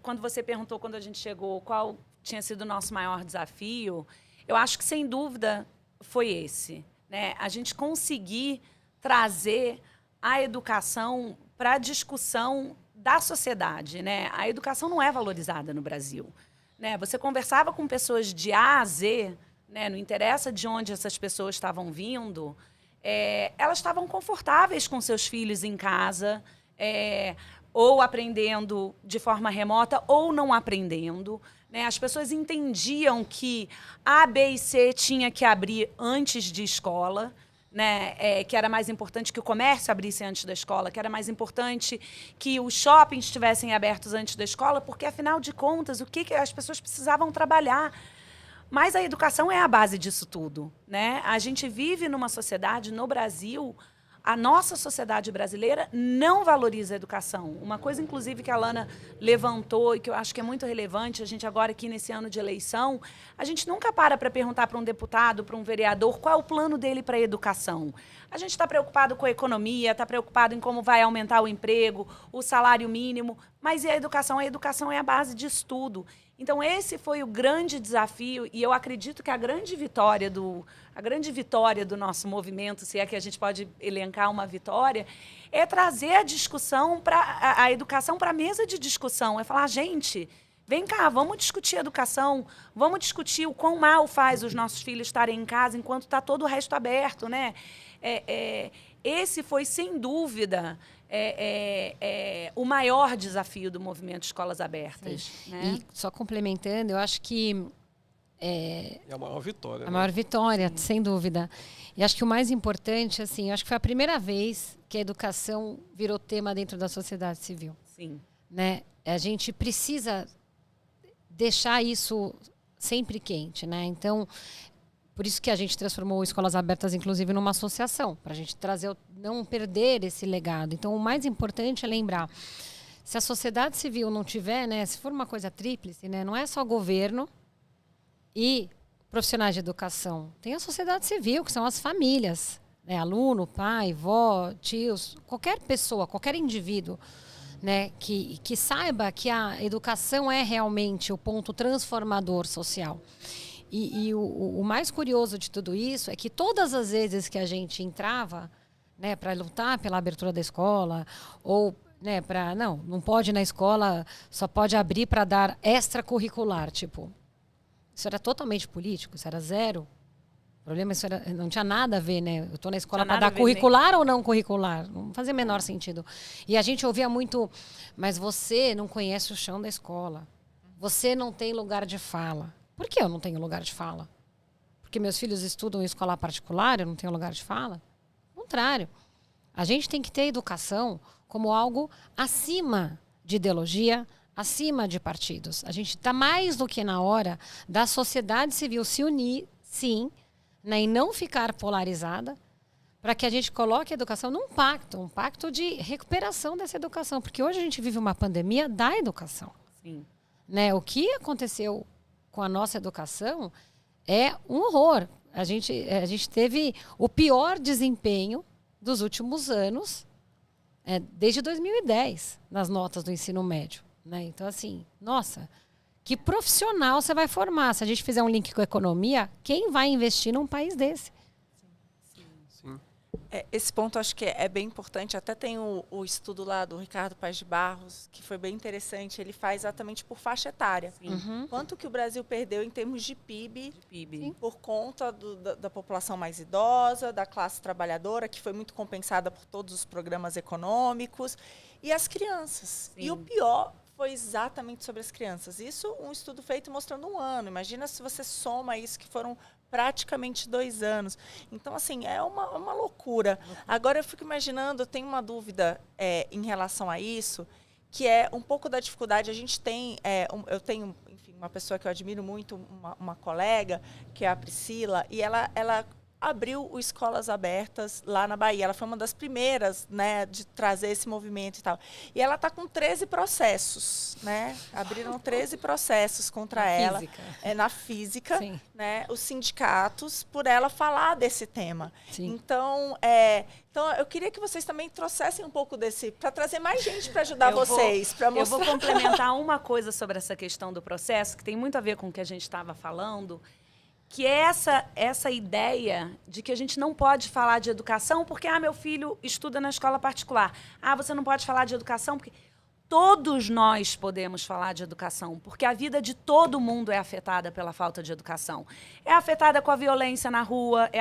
Speaker 5: quando você perguntou, quando a gente chegou, qual tinha sido o nosso maior desafio, eu acho que, sem dúvida, foi esse. Né? A gente conseguir trazer a educação para a discussão da sociedade. Né? A educação não é valorizada no Brasil. Né? Você conversava com pessoas de A a Z, né? Não interessa de onde essas pessoas estavam vindo, elas estavam confortáveis com seus filhos em casa, ou aprendendo de forma remota, ou não aprendendo. Né? As pessoas entendiam que A, B e C tinha que abrir antes de escola, né? Que era mais importante que o comércio abrisse antes da escola, que era mais importante que os shoppings estivessem abertos antes da escola, porque, afinal de contas, o que as pessoas precisavam trabalhar? Mas a educação é a base disso tudo. Né? A gente vive numa sociedade, no Brasil, a nossa sociedade brasileira não valoriza a educação. Uma coisa, inclusive, que a Lana levantou e que eu acho que é muito relevante, a gente agora aqui nesse ano de eleição, a gente nunca para perguntar para um deputado, para um vereador, qual é o plano dele para a educação. A gente está preocupado com a economia, está preocupado em como vai aumentar o emprego, o salário mínimo, mas e a educação? A educação é a base disso tudo. Então, esse foi o grande desafio, e eu acredito que a grande vitória do nosso movimento, se é que a gente pode elencar uma vitória, é trazer a discussão, a educação para a mesa de discussão. É falar, gente, vem cá, vamos discutir educação, vamos discutir o quão mal faz os nossos filhos estarem em casa enquanto está todo o resto aberto. Né? Esse foi, sem dúvida, o maior desafio do movimento Escolas Abertas. Né?
Speaker 4: E só complementando, eu acho que
Speaker 3: É a maior vitória.
Speaker 4: a maior vitória, sem dúvida. E acho que o mais importante, assim, eu acho que foi a primeira vez que a educação virou tema dentro da sociedade civil.
Speaker 5: Sim.
Speaker 4: Né? A gente precisa deixar isso sempre quente, né? Então, por isso que a gente transformou Escolas Abertas, inclusive, numa associação, para a gente trazer, não perder esse legado. Então, o mais importante é lembrar, se a sociedade civil não tiver, né, se for uma coisa tríplice, né, não é só governo e profissionais de educação, tem a sociedade civil, que são as famílias, né, aluno, pai, vó, tios, qualquer pessoa, qualquer indivíduo, né, que saiba que a educação é realmente o ponto transformador social. E o mais curioso de tudo isso é que todas as vezes que a gente entrava, né, para lutar pela abertura da escola, ou, né, para não pode ir na escola, só pode abrir para dar extracurricular, tipo, isso era totalmente político, isso era zero. O problema isso não tinha nada a ver, né? Eu estou na escola para dar curricular ou não curricular? Não fazia o menor sentido. E a gente ouvia muito, mas você não conhece o chão da escola. Você não tem lugar de fala. Por que eu não tenho lugar de fala? Porque meus filhos estudam em escola particular, eu não tenho lugar de fala? Ao contrário. A gente tem que ter educação como algo acima de ideologia, acima de partidos. A gente está mais do que na hora da sociedade civil se unir, sim, né, e não ficar polarizada, para que a gente coloque a educação num pacto, um pacto de recuperação dessa educação. Porque hoje a gente vive uma pandemia da educação.
Speaker 5: Sim.
Speaker 4: Né? O que aconteceu com a nossa educação é um horror. A gente teve o pior desempenho dos últimos anos, desde 2010, nas notas do ensino médio. Né? Então, assim, nossa, que profissional você vai formar? Se a gente fizer um link com a economia, quem vai investir num país desse?
Speaker 3: Sim.
Speaker 1: Esse ponto acho que é bem importante. Até tem o estudo lá do Ricardo Paes de Barros, que foi bem interessante. Ele faz exatamente por faixa etária.
Speaker 4: Uhum.
Speaker 1: Quanto que o Brasil perdeu em termos de PIB,
Speaker 5: PIB.
Speaker 1: por conta da população mais idosa, da classe trabalhadora, que foi muito compensada por todos os programas econômicos, e as crianças.
Speaker 5: Sim.
Speaker 1: E o pior foi exatamente sobre as crianças. Isso, um estudo feito mostrando 1 ano. Imagina se você soma isso, que foram praticamente 2 anos. Então, assim, é uma loucura. Agora, eu fico imaginando, eu tenho uma dúvida em relação a isso, que é um pouco da dificuldade. A gente tem, eu tenho, enfim, uma pessoa que eu admiro muito, uma colega, que é a Priscila, e ela abriu o Escolas Abertas lá na Bahia. Ela foi uma das primeiras, né, de trazer esse movimento e tal. E ela está com 13 processos, né? Abriram 13 processos contra ela.
Speaker 4: Física.
Speaker 1: Na física,
Speaker 4: Sim.
Speaker 1: né? Os sindicatos, por ela falar desse tema.
Speaker 4: Sim.
Speaker 1: Então, eu queria que vocês também trouxessem um pouco desse, para trazer mais gente para ajudar vocês, para mostrar.
Speaker 5: Eu vou complementar uma coisa sobre essa questão do processo, que tem muito a ver com o que a gente estava falando, que é essa ideia de que a gente não pode falar de educação porque, meu filho estuda na escola particular. Você não pode falar de educação porque... Todos nós podemos falar de educação, porque a vida de todo mundo é afetada pela falta de educação. É afetada com a violência na rua, é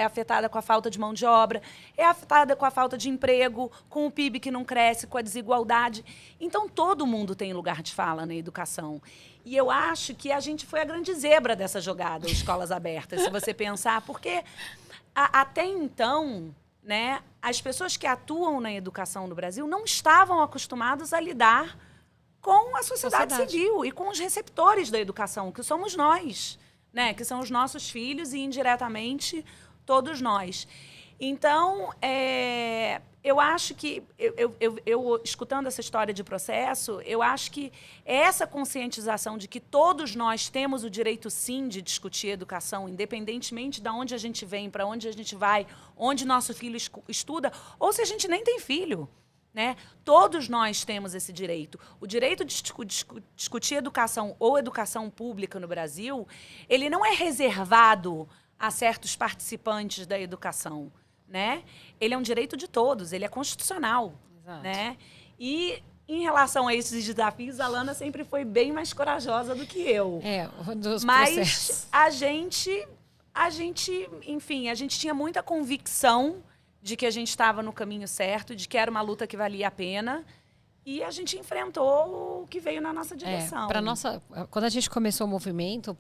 Speaker 5: afetada com a falta de mão de obra, é afetada com a falta de emprego, com o PIB que não cresce, com a desigualdade. Então, todo mundo tem lugar de fala na educação. E eu acho que a gente foi a grande zebra dessa jogada, Escolas Abertas, se você pensar, porque até então, né, as pessoas que atuam na educação no Brasil não estavam acostumadas a lidar com a sociedade civil e com os receptores da educação, que somos nós, né, que são os nossos filhos e, indiretamente, todos nós. Então, eu acho que, eu escutando essa história de processo, eu acho que essa conscientização de que todos nós temos o direito, sim, de discutir educação, independentemente de onde a gente vem, para onde a gente vai, onde nosso filho estuda, ou se a gente nem tem filho, né? Todos nós temos esse direito. O direito de discutir educação ou educação pública no Brasil, ele não é reservado a certos participantes da educação, né? Ele é um direito de todos, ele é constitucional.
Speaker 4: Exato.
Speaker 5: Né? E, em relação a esses desafios, a Lana sempre foi bem mais corajosa do que eu.
Speaker 4: Dos
Speaker 5: Mas
Speaker 4: processos.
Speaker 5: a gente, enfim, a gente tinha muita convicção de que a gente estava no caminho certo, de que era uma luta que valia a pena. E a gente enfrentou o que veio na nossa direção.
Speaker 4: Quando a gente começou o movimento,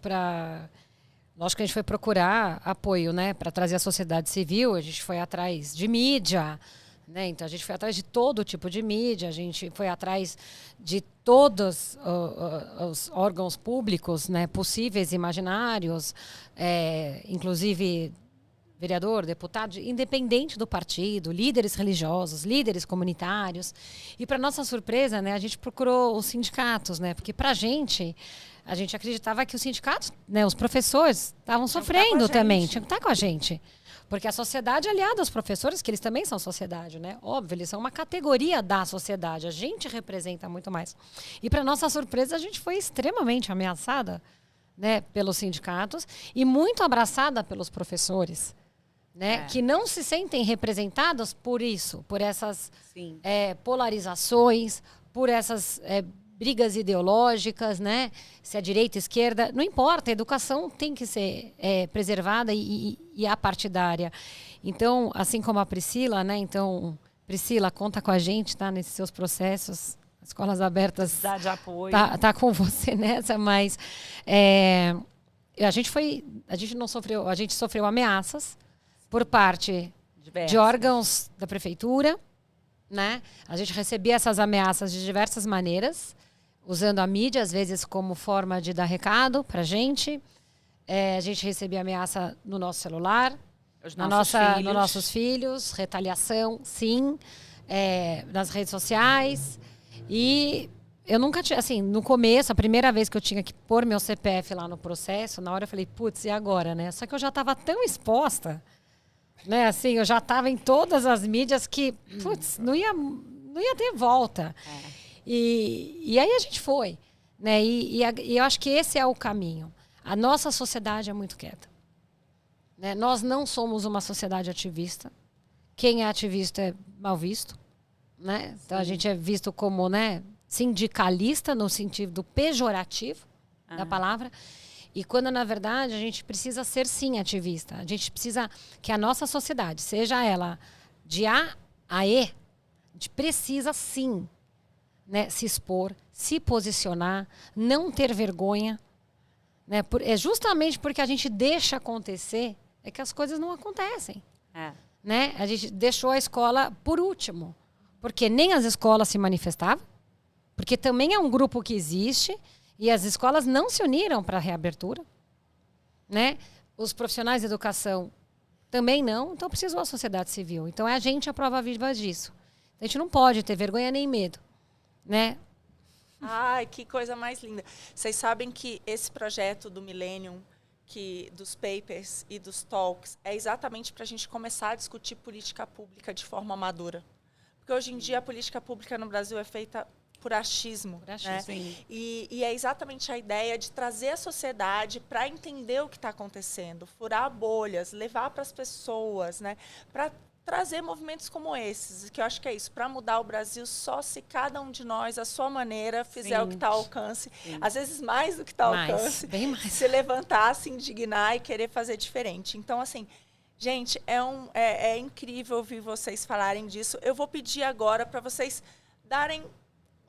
Speaker 4: lógico que a gente foi procurar apoio, né, para trazer a sociedade civil, a gente foi atrás de mídia, né, então a gente foi atrás de todo tipo de mídia, a gente foi atrás de todos os órgãos públicos, né, possíveis e imaginários, inclusive vereador, deputado, independente do partido, líderes religiosos, líderes comunitários. E, para nossa surpresa, né, a gente procurou os sindicatos, né, porque, para a gente acreditava que os sindicatos, né, os professores, estavam sofrendo também, tinham que estar com a gente. Porque a sociedade é aliada aos professores, que eles também são sociedade, né? Óbvio, eles são uma categoria da sociedade, a gente representa muito mais. E, para nossa surpresa, a gente foi extremamente ameaçada, né, pelos sindicatos e muito abraçada pelos professores. Né, que não se sentem representados por isso, por essas polarizações, por essas brigas ideológicas, né? Se é direita, esquerda, não importa, a educação tem que ser preservada e apartidária. Então, assim como a Priscila, né? Então, Priscila, conta com a gente, tá? Nesses seus processos, Escolas Abertas
Speaker 5: dá de apoio.
Speaker 4: Tá com você nessa, mas a gente sofreu ameaças por parte de órgãos da prefeitura, né? A gente recebia essas ameaças de diversas maneiras, usando a mídia, às vezes, como forma de dar recado para a gente. A gente recebia ameaça no nosso celular, nos nossos filhos, retaliação, sim, nas redes sociais. E eu nunca tinha, assim, no começo, a primeira vez que eu tinha que pôr meu CPF lá no processo, na hora eu falei, putz, e agora, né? Só que eu já estava tão exposta, né, assim, eu já estava em todas as mídias que, putz, não ia ter volta. E aí a gente foi, né, e eu acho que esse é o caminho. A nossa sociedade é muito quieta, né? Nós não somos uma sociedade ativista. Quem é ativista é mal visto, né? Então a gente é visto como, né, sindicalista no sentido pejorativo da palavra. E quando, na verdade, a gente precisa ser, sim, ativista. A gente precisa que a nossa sociedade, seja ela de A a E, a gente precisa, sim, né, se expor, se posicionar, não ter vergonha. Né? É justamente porque a gente deixa acontecer é que as coisas não acontecem. Né? A gente deixou a escola por último. Porque nem as escolas se manifestavam, porque também é um grupo que existe. E as escolas não se uniram para a reabertura, né? Os profissionais de educação também não, então precisou a sociedade civil. Então é a gente a prova viva disso. A gente não pode ter vergonha nem medo, né?
Speaker 1: Ai, que coisa mais linda. Vocês sabem que esse projeto do Millennium, dos papers e dos talks, é exatamente para a gente começar a discutir política pública de forma madura. Porque hoje em dia a política pública no Brasil é feita por achismo. Né? E é exatamente a ideia de trazer a sociedade para entender o que está acontecendo, furar bolhas, levar para as pessoas, né? Para trazer movimentos como esses, que eu acho que é isso, para mudar o Brasil só se cada um de nós, à sua maneira, fizer o que está ao alcance, às vezes mais do que está ao alcance,
Speaker 4: bem mais.
Speaker 1: Se levantar, se indignar e querer fazer diferente. Então, assim, gente, é incrível ouvir vocês falarem disso. Eu vou pedir agora para vocês darem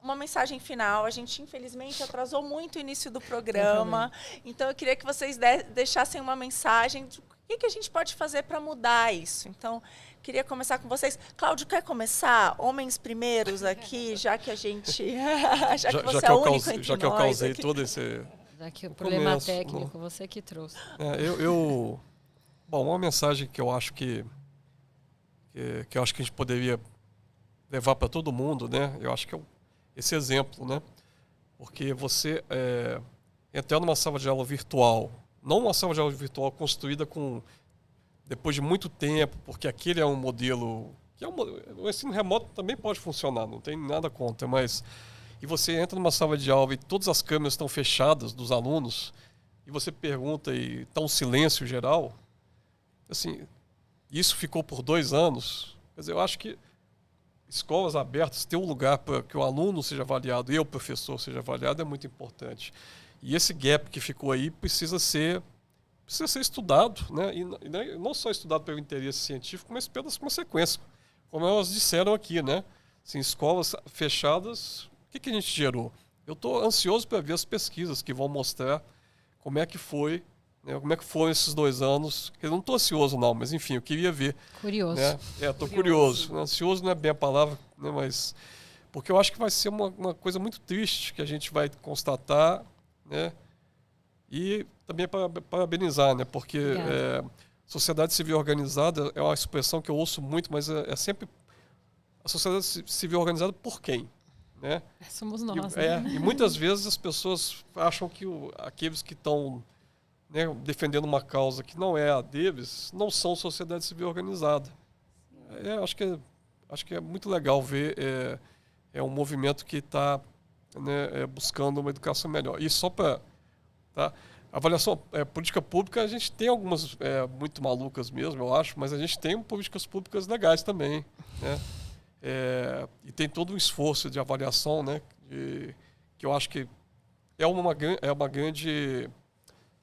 Speaker 1: uma mensagem final. A gente, infelizmente, atrasou muito o início do programa. Então, eu queria que vocês deixassem uma mensagem de o que a gente pode fazer para mudar isso. Então, queria começar com vocês. Cláudio, quer começar? Homens primeiros aqui, já que a gente... já que você é o único entre nós.
Speaker 3: Já que eu causei aqui. Todo esse...
Speaker 4: Já que o problema técnico, você que trouxe.
Speaker 3: Bom, uma mensagem que eu acho que a gente poderia levar para todo mundo, né? Eu acho que é esse exemplo, né? Porque você entrar numa sala de aula virtual, não uma sala de aula virtual construída depois de muito tempo, porque aquele é um modelo que o ensino remoto também pode funcionar, não tem nada contra, mas e você entra numa sala de aula e todas as câmeras estão fechadas dos alunos e você pergunta e está um silêncio geral, assim, isso ficou por 2 anos. Quer dizer, eu acho que escolas abertas, ter um lugar para que o aluno seja avaliado e o professor seja avaliado é muito importante. E esse gap que ficou aí precisa ser precisa ser estudado, né? E não só estudado pelo interesse científico, mas pelas consequências, como elas disseram aqui, né? Assim, escolas fechadas, o que a gente gerou? Eu estou ansioso para ver as pesquisas que vão mostrar como é que foi, né? Como é que foram esses 2 anos. Eu não estou ansioso não, mas enfim, eu queria ver.
Speaker 4: Curioso.
Speaker 3: Né? Estou curioso. Ansioso não é bem a palavra, né? Mas porque eu acho que vai ser uma coisa muito triste que a gente vai constatar, né? E também parabenizar, né? Porque sociedade civil organizada é uma expressão que eu ouço muito, mas é sempre a sociedade civil organizada por quem? Né?
Speaker 4: Somos nós.
Speaker 3: E muitas vezes as pessoas acham que aqueles que estão, né, defendendo uma causa que não é a deles não são sociedade civil organizada. Acho que é muito legal ver um movimento que está, né, buscando uma educação melhor. E só para... Tá? Avaliação política pública, a gente tem algumas muito malucas mesmo, eu acho, mas a gente tem políticas públicas legais também, né? E tem todo um esforço de avaliação, né? Que eu acho que é uma grande,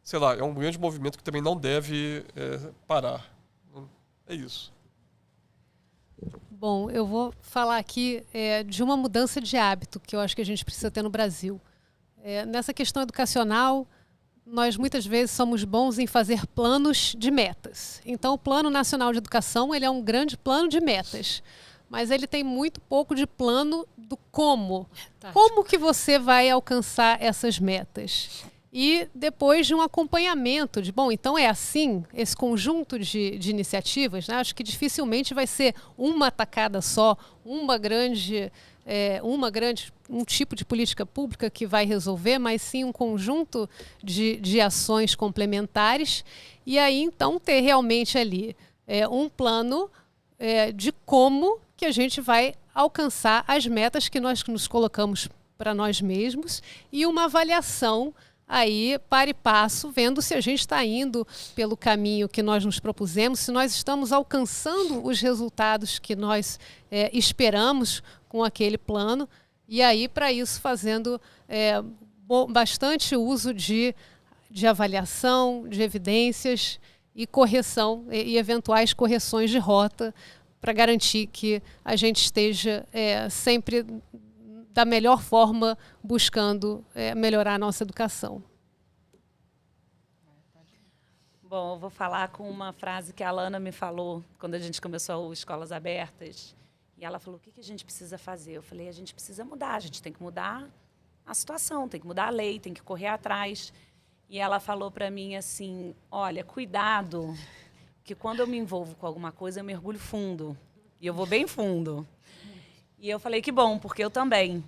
Speaker 3: sei lá, é um grande movimento que também não deve parar. É isso.
Speaker 2: Bom, eu vou falar aqui de uma mudança de hábito que eu acho que a gente precisa ter no Brasil. Nessa questão educacional, nós muitas vezes somos bons em fazer planos de metas. Então, o Plano Nacional de Educação, ele é um grande plano de metas, mas ele tem muito pouco de plano do como. Como que você vai alcançar essas metas? E depois de um acompanhamento de, bom, então é assim, esse conjunto de iniciativas, né? Acho que dificilmente vai ser uma tacada só, um tipo de política pública que vai resolver, mas sim um conjunto de ações complementares. E aí, então, ter realmente ali um plano de como que a gente vai alcançar as metas que nós nos colocamos para nós mesmos e uma avaliação aí, para e passo, vendo se a gente está indo pelo caminho que nós nos propusemos, se nós estamos alcançando os resultados que nós esperamos com aquele plano, e aí, para isso, fazendo bastante uso de avaliação, de evidências e correção, e eventuais correções de rota, para garantir que a gente esteja sempre da melhor forma, buscando melhorar a nossa educação.
Speaker 5: Bom, eu vou falar com uma frase que a Alana me falou quando a gente começou o Escolas Abertas. E ela falou, o que a gente precisa fazer? Eu falei, a gente precisa mudar, a gente tem que mudar a situação, tem que mudar a lei, tem que correr atrás. E ela falou para mim assim, olha, cuidado, que quando eu me envolvo com alguma coisa, eu mergulho fundo. E eu vou bem fundo. E eu falei, que bom, porque eu também.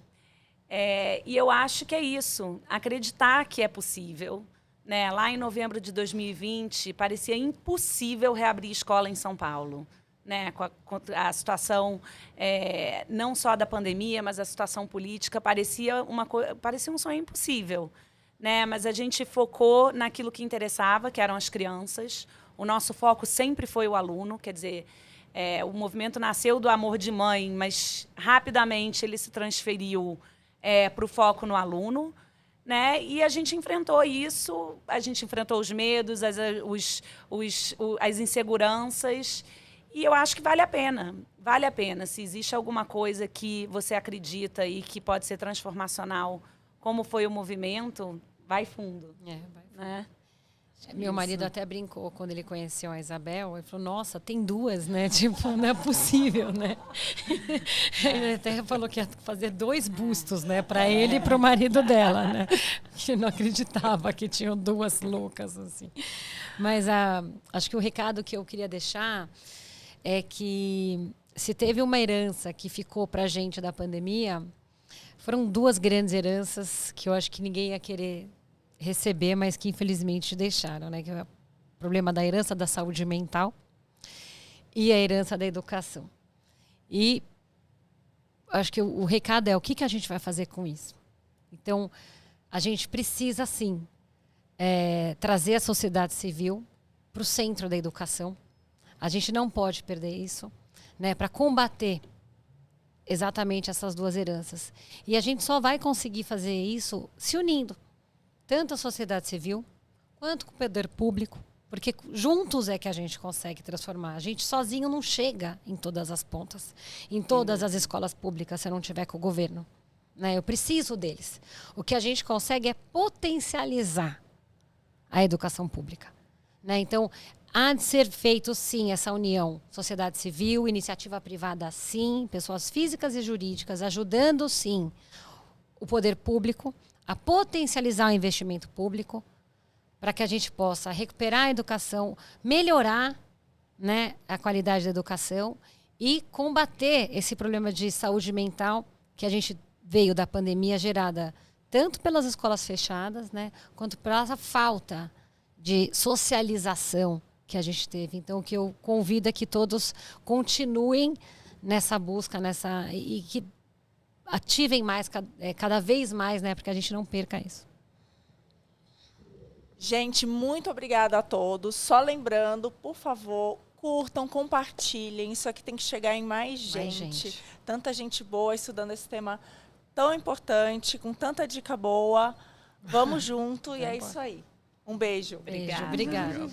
Speaker 5: E eu acho que é isso, acreditar que é possível. Né? Lá em novembro de 2020, parecia impossível reabrir escola em São Paulo. Né? Com a situação, não só da pandemia, mas a situação política, parecia um sonho impossível. Né? Mas a gente focou naquilo que interessava, que eram as crianças. O nosso foco sempre foi o aluno, quer dizer... o movimento nasceu do amor de mãe, mas rapidamente ele se transferiu para o foco no aluno, né? E a gente enfrentou isso, a gente enfrentou os medos, as inseguranças, e eu acho que vale a pena. Vale a pena. Se existe alguma coisa que você acredita e que pode ser transformacional, como foi o movimento, vai fundo.
Speaker 4: Vai fundo.
Speaker 5: Né?
Speaker 4: Meu marido até brincou quando ele conheceu a Isabel. Ele falou, nossa, tem 2, né? Tipo, não é possível, né? Ele até falou que ia fazer 2 bustos, né? Para ele e para o marido dela, né? Que não acreditava que tinham 2 loucas, assim. Mas acho que o recado que eu queria deixar é que se teve uma herança que ficou para a gente da pandemia, foram 2 grandes heranças que eu acho que ninguém ia querer receber, mas que infelizmente deixaram, né? Que é o problema da herança da saúde mental e a herança da educação. E acho que o recado é o que a gente vai fazer com isso. Então, a gente precisa, sim, trazer a sociedade civil para o centro da educação. A gente não pode perder isso, né? Para combater exatamente essas 2 heranças. E a gente só vai conseguir fazer isso se unindo. Tanto a sociedade civil, quanto com o poder público, porque juntos é que a gente consegue transformar. A gente sozinho não chega em todas as pontas, em todas as escolas públicas, se eu não tiver com o governo. Né? Eu preciso deles. O que a gente consegue é potencializar a educação pública. Né? Então, há de ser feito, sim, essa união. Sociedade civil, iniciativa privada, sim. Pessoas físicas e jurídicas ajudando, sim, o poder público a potencializar o investimento público para que a gente possa recuperar a educação, melhorar, né, a qualidade da educação e combater esse problema de saúde mental que a gente veio da pandemia gerada tanto pelas escolas fechadas, né, quanto pela falta de socialização que a gente teve. Então, o que eu convido é que todos continuem nessa busca, e que ativem mais, cada vez mais, né, para que a gente não perca isso.
Speaker 1: Gente, muito obrigada a todos. Só lembrando, por favor, curtam, compartilhem. Isso aqui tem que chegar em mais gente. Tanta gente boa estudando esse tema tão importante, com tanta dica boa. Vamos junto e é isso aí. Um beijo.
Speaker 4: Obrigada.